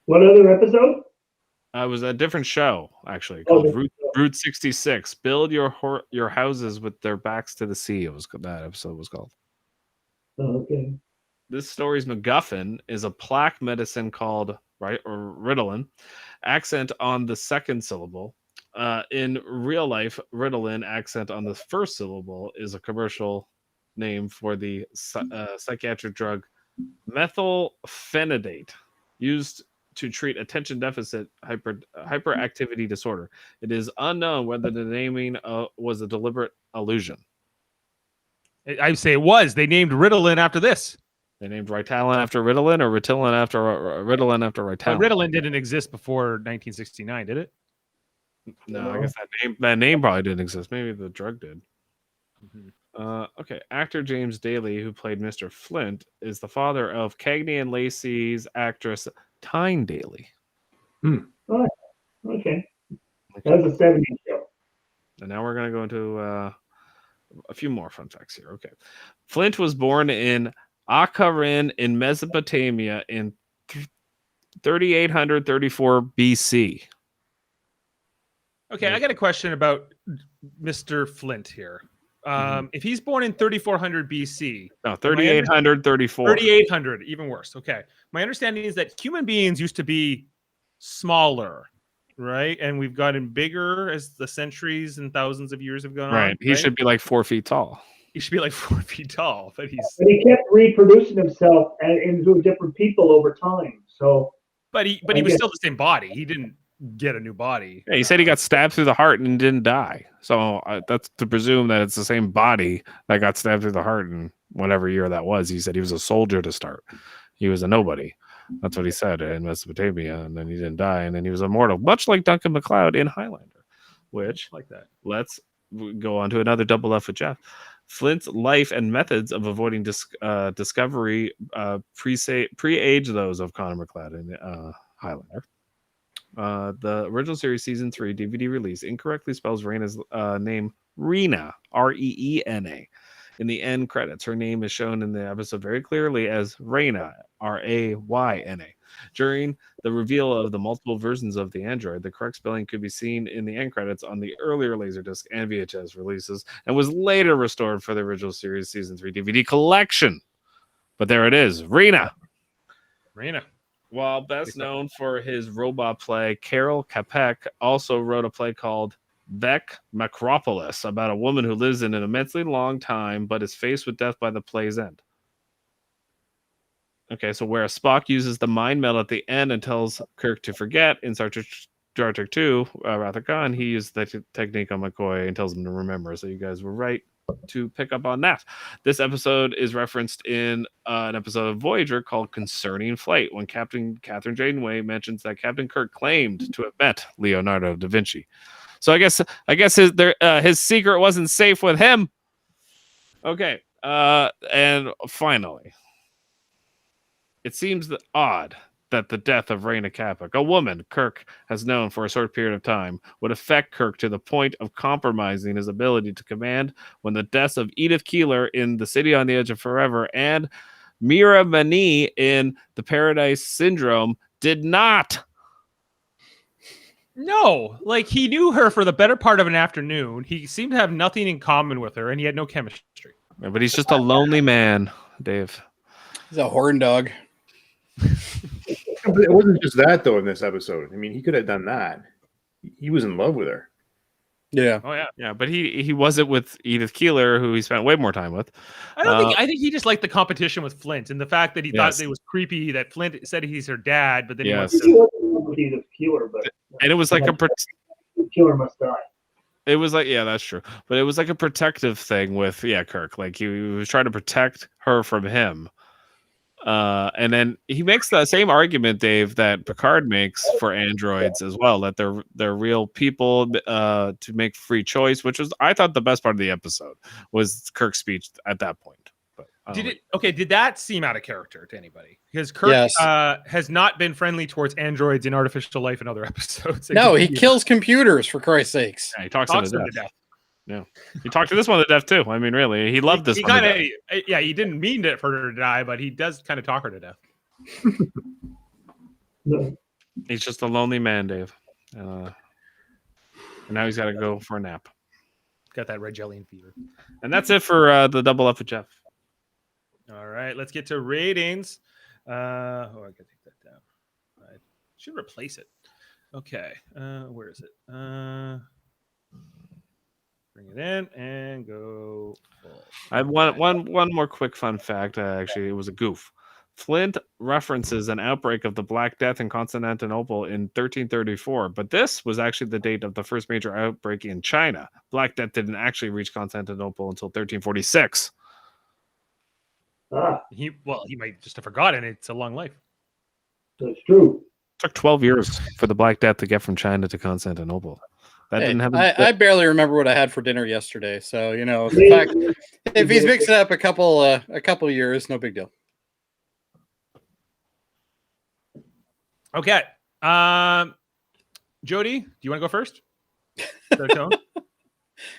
What other episode? It was a different show, actually, Oh, called Route 66. Build your houses with their backs to the sea. That episode was called. Oh, okay. This story's MacGuffin is a plaque medicine called Ritalin, accent on the second syllable. In real life, Ritalin, accent on the first syllable, is a commercial name for the psychiatric drug methylphenidate, used to treat attention deficit hyperactivity disorder. It is unknown whether the naming was a deliberate allusion. I say it was. They named Ritalin after this. They named Ritalin after Ritalin, or Ritalin after Ritalin. But Ritalin didn't exist before 1969, did it? No, I guess that name probably didn't exist. Maybe the drug did. Mm-hmm. Okay. Actor James Daly, who played Mr. Flint, is the father of Cagney and Lacey's actress Tyne Daly. Oh, okay. That was a 70s show. And now we're going to go into a few more fun facts here. Okay. Flint was born in Akharin in Mesopotamia in 3834 BC. Okay, I got a question about Mr. Flint here. If he's born in 3400 BC, no, 3834. 3800, even worse. Okay, my understanding is that human beings used to be smaller, right? And we've gotten bigger as the centuries and thousands of years have gone on. Right, he should be like 4 feet tall. He should be like 4 feet tall, but But he kept reproducing himself into different people over time. So, but he was still the same body. He didn't get a new body. Yeah, he said he got stabbed through the heart and didn't die. So that's to presume that it's the same body that got stabbed through the heart in whatever year that was. He said he was a soldier to start. He was a nobody. That's what he said in Mesopotamia, and then he didn't die, and then he was immortal, much like Duncan MacLeod in Highlander. Which, like that. Let's go on to another double F with Jeff. Flint's life and methods of avoiding discovery pre-age those of Connor MacLeod in Highlander. The original series season 3 DVD release incorrectly spells Raina's name Rena, Reena. In the end credits, her name is shown in the episode very clearly as Raina, Rayna. During the reveal of the multiple versions of the android, the correct spelling could be seen in the end credits on the earlier Laserdisc and VHS releases, and was later restored for the original series season 3 DVD collection. But there it is, Rena. While best known for his robot play, Carol Capek also wrote a play called Vec Macropolis about a woman who lives in an immensely long time but is faced with death by the play's end. Okay, so where Spock uses the mind meld at the end and tells Kirk to forget in Star Trek 2, Wrath of Khan, he used the technique on McCoy and tells him to remember. So you guys were right to pick up on that. This episode is referenced in an episode of Voyager called Concerning Flight, when Captain Catherine Janeway mentions that Captain Kirk claimed to have met Leonardo da Vinci. So I guess his secret wasn't safe with him. Okay, and finally, it seems odd that the death of Raina Kappa, a woman Kirk has known for a short period of time, would affect Kirk to the point of compromising his ability to command, when the deaths of Edith Keeler in The City on the Edge of Forever and Mira Mani in The Paradise Syndrome did not. No, like he knew her for the better part of an afternoon. He seemed to have nothing in common with her, and he had no chemistry. Yeah, but he's just a lonely man, Dave. He's a horn dog. But it wasn't just that, though, in this episode. I mean, he could have done that. He was in love with her. Yeah. Oh, yeah. Yeah, but he wasn't with Edith Keeler, who he spent way more time with. I think he just liked the competition with Flint, and the fact that he thought it was creepy that Flint said he's her dad, but then he wants He wasn't in love with Edith Keeler, but and it was like Keeler must die. it was like, yeah, that's true. But it was like a protective thing with Kirk. Like he was trying to protect her from him. And then he makes the same argument, Dave, that Picard makes for androids as well, that they're real people to make free choice, which was, I thought, the best part of the episode was Kirk's speech at that point. But did that seem out of character to anybody? Because Kirk has not been friendly towards androids in Artificial Life in other episodes. No, he kills computers, for Christ's sakes. Yeah, he talks them to death. Yeah, he talked to this one to death too. I mean, really, he loved this one. He didn't mean for her to die, but he does kind of talk her to death. No. He's just a lonely man, Dave. And now he's got to go for a nap. Got that red jelly and fever. And that's it for the double up with Jeff. All right, let's get to ratings. I gotta take that down. I should replace it. Okay, where is it? Bring it in and go full. I have one more quick fun fact. Actually, it was a goof. Flint references an outbreak of the Black Death in Constantinople in 1334, but this was actually the date of the first major outbreak in China. Black Death didn't actually reach Constantinople until 1346. He might just have forgotten. It's a long life. That's true. It took 12 years for the Black Death to get from China to Constantinople. That didn't happen. I barely remember what I had for dinner yesterday, so the fact if he's mixed it up a couple years, no big deal. Okay. Jody, do you want to go first?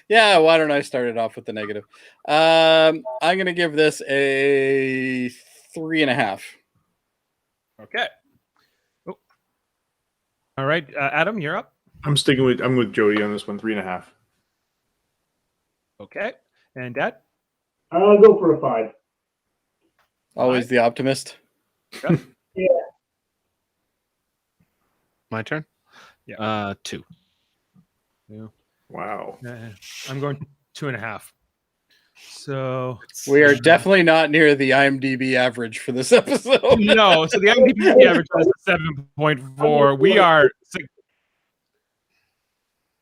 Yeah, why don't I start it off with the negative? I'm gonna give this a 3.5. Okay. Oh. All right, Adam, you're up. I'm with Jody on this one, 3.5. Okay. And Dad? I'll go for a 5. Always the optimist. Yeah. My turn? Yeah. 2. Yeah. Wow. I'm going 2.5. So We are definitely not near the IMDb average for this episode. no, so the IMDb average is 7.4. We are.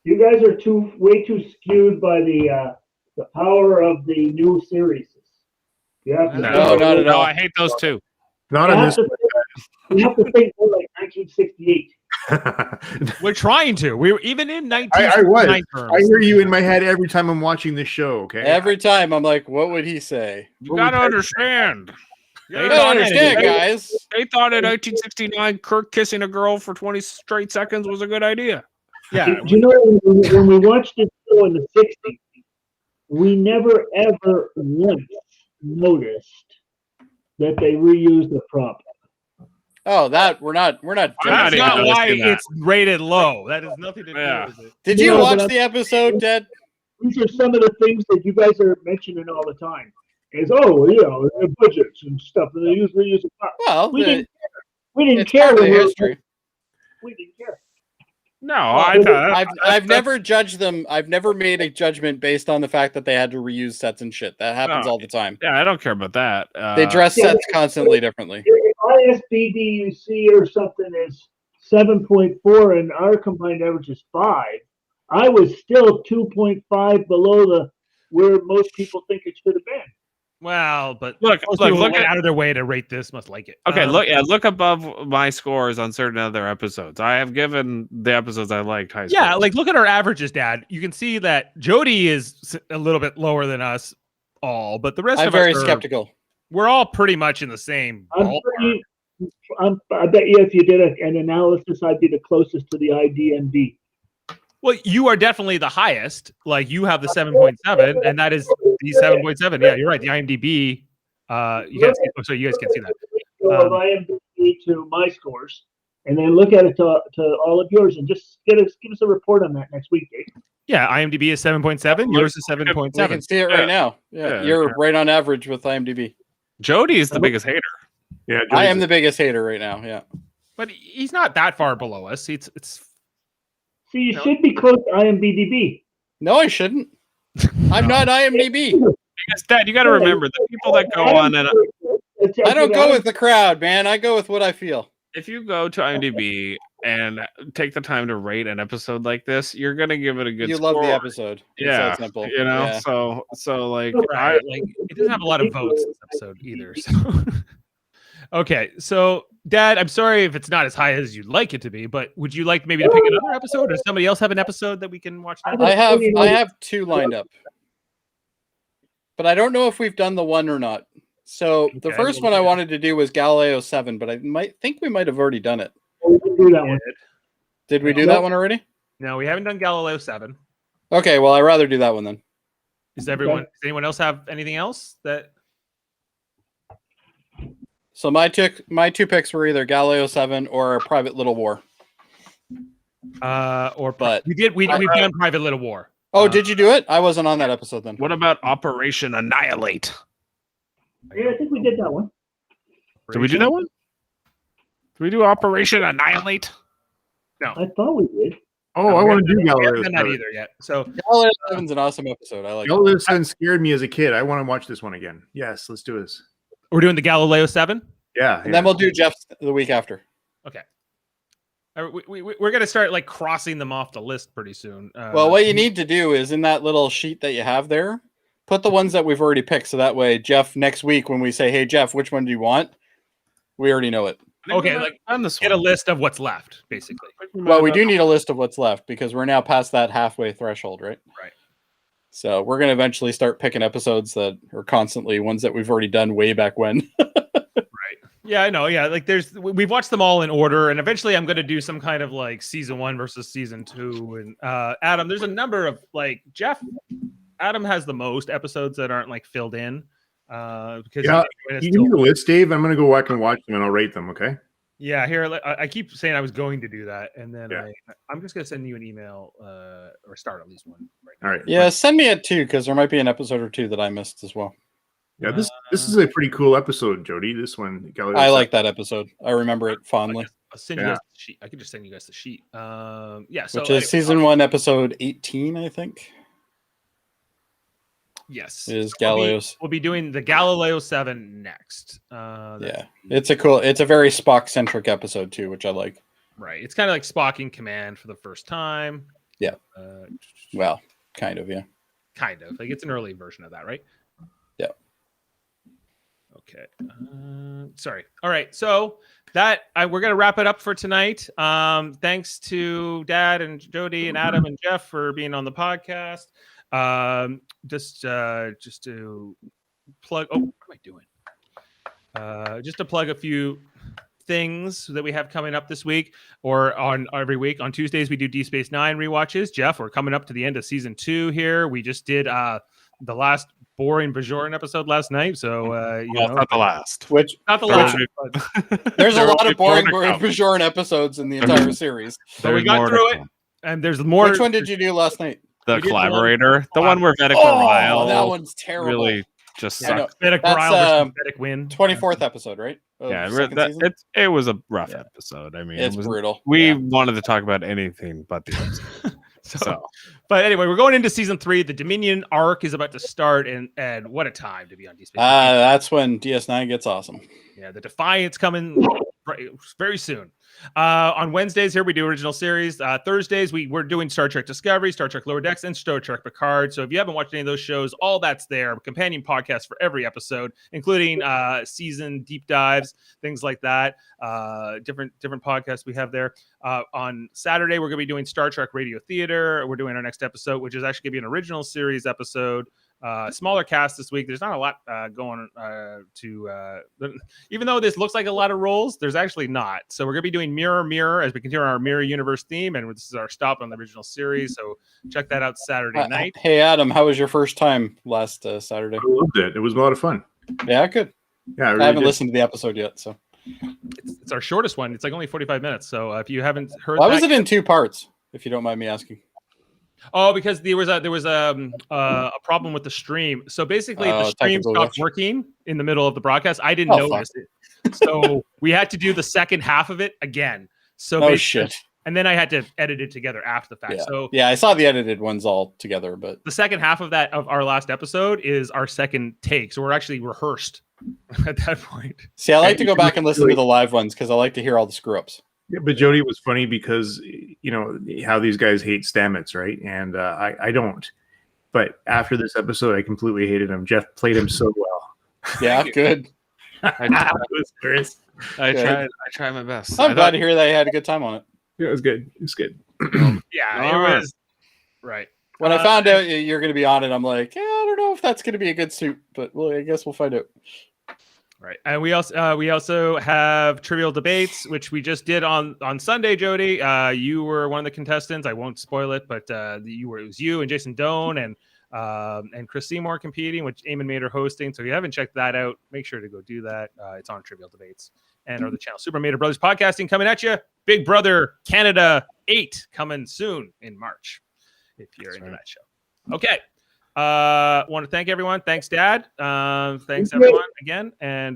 You guys are way too skewed by the power of the new series. You have to No, not at all. I hate those two. Not on this. You have to think more like 1968. We're trying to. We're even in 1969 terms. I hear you in my head every time I'm watching this show. Okay. Every time I'm like, what would he say? You gotta understand. You don't understand, guys. They thought in 1969 Kirk kissing a girl for 20 straight seconds was a good idea. Yeah. Do you know when we watched this show in the 60s, we never ever once noticed that they reused the prop. Oh, that we're not. That's even not why noticing that. it's rated low. That has nothing to do with it. Did you No, watch but the episode, Dad? These are some of the things that you guys are mentioning all the time. Is the budgets and stuff, and they reuse the prop. Well, We didn't it's care. part of when the we- history. We didn't care. No, I thought I've never judged them. I've never made a judgment based on the fact that they had to reuse sets and shit. That happens all the time. yeah, I don't care about that. They dress sets constantly differently. If ISBDUC or something is 7.4 and our combined average is 5, I was still 2.5 below where most people think it should have been. Well, but Look most people look went at, out of their way to rate this. Must like it. okay, look above my scores on certain other episodes. I have given the episodes I liked high scores. Yeah, like look at our averages, Dad. You can see that Jody is a little bit lower than us all, but the rest I'm of us very are, skeptical. we're all pretty much in the same ballpark. I bet you if you did an analysis, I'd be the closest to the IDMB. Well, you are definitely the highest. Like you have the 7.7, and that is the 7.7. Yeah, you're right. The IMDb, you guys can see that. Of IMDb to my scores, and then look at it to all of yours, and just give us a report on that next week, Dave. Yeah, IMDb is 7.7. Yours is We 7.7. can see it right now. Yeah, you're right on average with IMDb. Jody is the biggest hater. Yeah, I am the biggest hater right now. Yeah. But he's not that far below us. It's So you should be close to IMDb. No, I shouldn't. I'm not IMDb. Because, Dad, you got to remember the people that go on and I don't go with the crowd, man. I go with what I feel. if you go to IMDb and take the time to rate an episode like this, you're gonna give it a good. You score. love the episode. It's Yeah, that simple. you know. Yeah. So like, Right. Like it doesn't have a lot of votes this episode either. So okay, so Dad, I'm sorry if it's not as high as you'd like it to be, but would you like maybe to pick another episode, or does somebody else have an episode that we can watch now? I have two lined up, but I don't know if we've done the one or not. So the Okay, first one I wanted to do was Galileo 7, but I think we might have already done it. We can do that one. Did we do No. that one already? No, we haven't done Galileo 7. Okay, well, I'd rather do that one then. Does anyone else have anything else that So my two picks were either Galileo 7 or Private Little War. But we've done Private Little War. Oh, did you do it? I wasn't on that episode then. What about Operation Annihilate? Yeah, I think we did that one. Did we do that one? Did we do Operation Annihilate? No, I thought we did. Oh, I want to do We haven't Galileo done that 7. either yet. So Galileo 7's an awesome episode. I like Galileo it. 7 scared me as a kid. I want to watch this one again. Yes, let's do this. we're doing the Galileo 7. Yeah. And then we'll do Jeff's the week after. Okay. We're gonna start like crossing them off the list pretty soon. Well, what you need to do is in that little sheet that you have there, put the ones that we've already picked. So that way, Jeff, next week when we say, "Hey, Jeff, which one do you want?" We already know it. Okay, like on this get a list of what's left, basically. Well, we do need a list of what's left because we're now past that halfway threshold, right? Right. So we're going to eventually start picking episodes that are constantly ones that we've already done way back when. Right. Yeah, I know. Yeah, like we've watched them all in order, and eventually I'm going to do some kind of like season 1 versus season 2. And Adam, there's a number of like Adam has the most episodes that aren't like filled in. Because you give me the list, Dave. I'm going to go back and watch them, and I'll rate them. Okay. Yeah, here I keep saying I was going to do that, and then Yeah. I'm just going to send you an email or start at least one. Right now. All right. Yeah, send me it too because there might be an episode or two that I missed as well. Yeah. This is a pretty cool episode, Jody. This one. Galileo I 7. like that episode. I remember it fondly. I'll send you guys the sheet. I could just send you guys the sheet. Yeah. So Which is season 1, episode 18, I think. Yes, Is So Galileo's. We'll be doing the Galileo 7 next. Yeah, it's a very Spock centric episode too, which I like. Right. It's kind of like Spock in command for the first time. Yeah. Well, kind of, yeah. Kind of like it's an early version of that, right? Yeah. Okay. Sorry. All right. So we're gonna wrap it up for tonight. Thanks to Dad and Jody and Adam and Jeff for being on the podcast. Just to plug. Oh, what am I doing? Just to plug a few things that we have coming up this week or on every week. On Tuesdays, we do D Space Nine rewatches. Jeff, we're coming up to the end of season 2 here. We just did the last boring Bajoran episode last night. So not the last. Which not the last. there's a lot of boring more to come. Bajoran episodes in the entire series. So we got through it, and there's more. Which one did you do last night? The collaborator, the one where Vedic Oh, Ryle that one's terrible. really just I know. sucked. Vedic That's, Ryle versus Vedic Win. 24th episode, right? Of Yeah, second season? it was a rough episode. I mean, It's it was, brutal. we Yeah. wanted to talk about anything but the episode. So, But anyway, we're going into season 3. The Dominion arc is about to start, and what a time to be on D Space. That's when DS9 gets awesome. Yeah, the Defiant's coming very soon. On Wednesdays here we do original series. Thursdays we're doing Star Trek Discovery, Star Trek Lower Decks, and Star Trek Picard. So if you haven't watched any of those shows, all that's there. Companion podcasts for every episode, including season deep dives, things like that. Different podcasts we have there. On Saturday we're going to be doing Star Trek Radio Theater. We're doing our next episode, which is actually going to be an original series episode. Smaller cast this week. There's not a lot going even though this looks like a lot of roles, there's actually not. So we're gonna be doing Mirror as we continue our Mirror Universe theme, and this is our stop on the original series. So check that out Saturday night. Hey Adam, how was your first time last Saturday? I loved it. It was a lot of fun. Yeah, good. Yeah, I haven't listened to the episode yet, so It's our shortest one. It's like only 45 minutes. So if you haven't heard, why was it in 2 parts? If you don't mind me asking. Oh, because there was a problem with the stream. So basically, the stream technical stopped glitch. working in the middle of the broadcast. I didn't notice it, so we had to do the second half of it again. So Oh shit! And then I had to edit it together after the fact. Yeah. So yeah, I saw the edited ones all together, but the second half of our last episode is our second take. So we're actually rehearsed at that point. see, I like to go back and listen to the live ones because I like to hear all the screw ups. Yeah, but Jody was funny because you know how these guys hate Stamets, right? And I don't. But after this episode, I completely hated him. Jeff played him so well. Yeah, good. It was Chris. I Good. tried my best. I'm glad to hear that you had a good time on it. Yeah, it was good. It was good. Yeah, All it right. was right. When I found out you're going to be on it, I'm like, yeah, I don't know if that's going to be a good suit, but well, I guess we'll find out. Right, and we also have Trivial Debates, which we just did on Sunday. Jody, you were one of the contestants. I won't spoil it, but it was you and Jason Doan, and and Chris Seymour competing, which Eamon Mater hosting. So if you haven't checked that out, make sure to go do that. It's on Trivial Debates and or the channel. Super Mater Brothers Podcasting coming at you. Big Brother Canada 8 coming soon in March, if you're into that show. Okay. Want to thank everyone. Thanks, Dad. Thanks, everyone, again. And